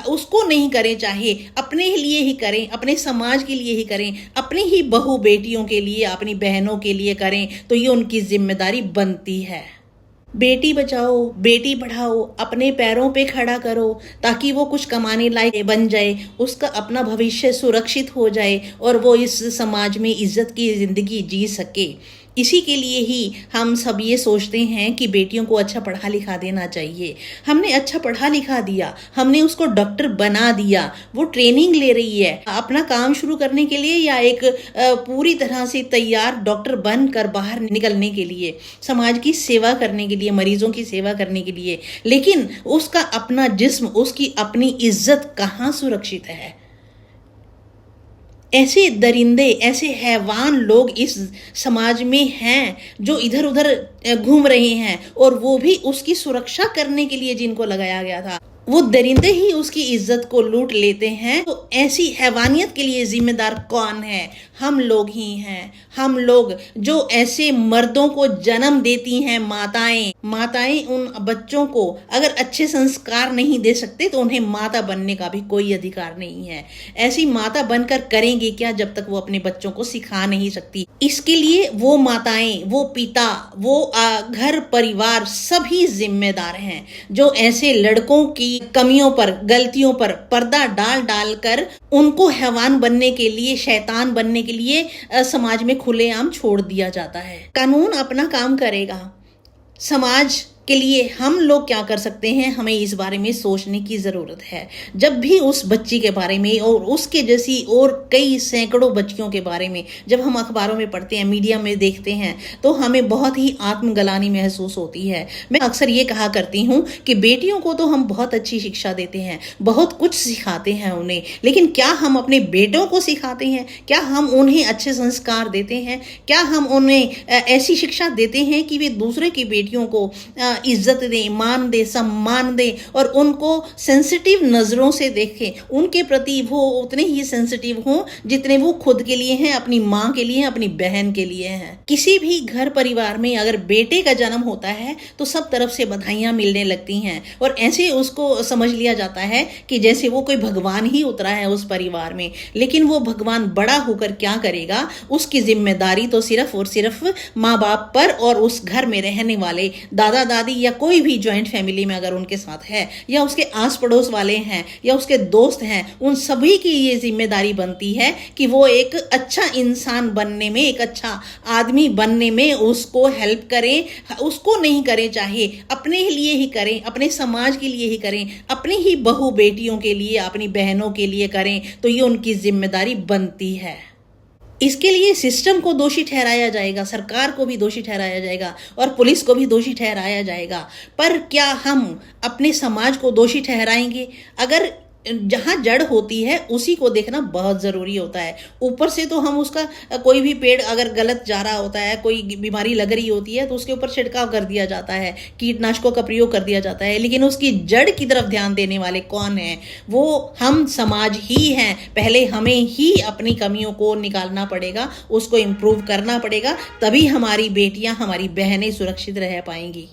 उसको नहीं करें, चाहे अपने लिए ही करें, अपने समाज के लिए ही करें, अपनी ही बहू बेटियों के लिए, अपनी बहनों के लिए करें, तो ये उनकी जिम्मेदारी बनती है। बेटी बचाओ, बेटी पढ़ाओ, अपने पैरों पे खड़ा करो ताकि वो कुछ कमाने लायक बन जाए, उसका अपना भविष्य सुरक्षित हो जाए और वो इस समाज में इज्जत की जिंदगी जी सके। इसी के लिए ही हम सब ये सोचते हैं कि बेटियों को अच्छा पढ़ा लिखा देना चाहिए। हमने अच्छा पढ़ा लिखा दिया, हमने उसको डॉक्टर बना दिया, वो ट्रेनिंग ले रही है अपना काम शुरू करने के लिए या एक पूरी तरह से तैयार डॉक्टर बनकर बाहर निकलने के लिए, समाज की सेवा करने के लिए, मरीजों की सेवा करने के लिए। लेकिन उसका अपना जिस्म, उसकी अपनी इज्जत कहाँ सुरक्षित है? ऐसे दरिंदे, ऐसे हैवान लोग इस समाज में हैं जो इधर उधर घूम रहे हैं, और वो भी उसकी सुरक्षा करने के लिए जिनको लगाया गया था, वो दरिंदे ही उसकी इज्जत को लूट लेते हैं। तो ऐसी हैवानियत के लिए जिम्मेदार कौन है? हम लोग ही हैं। हम लोग जो ऐसे मर्दों को जन्म देती हैं, माताएं उन बच्चों को अगर अच्छे संस्कार नहीं दे सकते तो उन्हें माता बनने का भी कोई अधिकार नहीं है। ऐसी माता बनकर करेंगे क्या जब तक वो अपने बच्चों को सिखा नहीं सकती? इसके लिए वो माताएं, वो पिता, वो घर परिवार सभी जिम्मेदार हैं जो ऐसे लड़कों की कमियों पर, गलतियों पर पर्दा डाल डालकर उनको हैवान बनने के लिए, शैतान बनने के लिए समाज में खुलेआम छोड़ दिया जाता है। कानून अपना काम करेगा, समाज के लिए हम लोग क्या कर सकते हैं, हमें इस बारे में सोचने की ज़रूरत है। जब भी उस बच्ची के बारे में और उसके जैसी और कई सैकड़ों बच्चियों के बारे में जब हम अखबारों में पढ़ते हैं, मीडिया में देखते हैं, तो हमें बहुत ही आत्मग्लानि महसूस होती है। मैं अक्सर ये कहा करती हूँ कि बेटियों को तो हम बहुत अच्छी शिक्षा देते हैं, बहुत कुछ सिखाते हैं उन्हें, लेकिन क्या हम अपने बेटों को सिखाते हैं? क्या हम उन्हें अच्छे संस्कार देते हैं? क्या हम उन्हें ऐसी शिक्षा देते हैं कि वे दूसरे की बेटियों को इज्जत दें, मान दें, सम्मान दें और उनको सेंसिटिव नजरों से देखें? उनके प्रति वो उतने ही सेंसिटिव हों जितने वो खुद के लिए हैं, अपनी माँ के लिए, अपनी बहन के लिए हैं। किसी भी घर परिवार में अगर बेटे का जन्म होता है तो सब तरफ से बधाइयां मिलने लगती हैं और ऐसे उसको समझ लिया जाता है कि जैसे वो कोई भगवान ही उतरा है उस परिवार में। लेकिन वो भगवान बड़ा होकर क्या करेगा? उसकी जिम्मेदारी तो सिर्फ और सिर्फ माँ बाप पर और उस घर में रहने वाले दादा दादी या कोई भी ज्वाइंट फैमिली में अगर उनके साथ है या उसके आस पड़ोस वाले हैं या उसके दोस्त हैं, उन सभी की ये जिम्मेदारी बनती है कि वो एक अच्छा इंसान बनने में, एक अच्छा आदमी बनने में उसको हेल्प करें। उसको नहीं करें, चाहे अपने लिए ही करें, अपने समाज के लिए ही करें, अपनी ही बहू बेटियों के लिए, अपनी बहनों के लिए करें, तो ये उनकी जिम्मेदारी बनती है। इसके लिए सिस्टम को दोषी ठहराया जाएगा, सरकार को भी दोषी ठहराया जाएगा और पुलिस को भी दोषी ठहराया जाएगा। पर क्या हम अपने समाज को दोषी ठहराएंगे? अगर जहाँ जड़ होती है उसी को देखना बहुत ज़रूरी होता है। ऊपर से तो हम उसका कोई भी पेड़ अगर गलत जा रहा होता है, कोई बीमारी लग रही होती है तो उसके ऊपर छिड़काव कर दिया जाता है, कीटनाशकों का प्रयोग कर दिया जाता है, लेकिन उसकी जड़ की तरफ ध्यान देने वाले कौन हैं? वो हम समाज ही हैं। पहले हमें ही अपनी कमियों को निकालना पड़ेगा, उसको इम्प्रूव करना पड़ेगा, तभी हमारी बेटियां, हमारी बहनें सुरक्षित रह पाएंगी।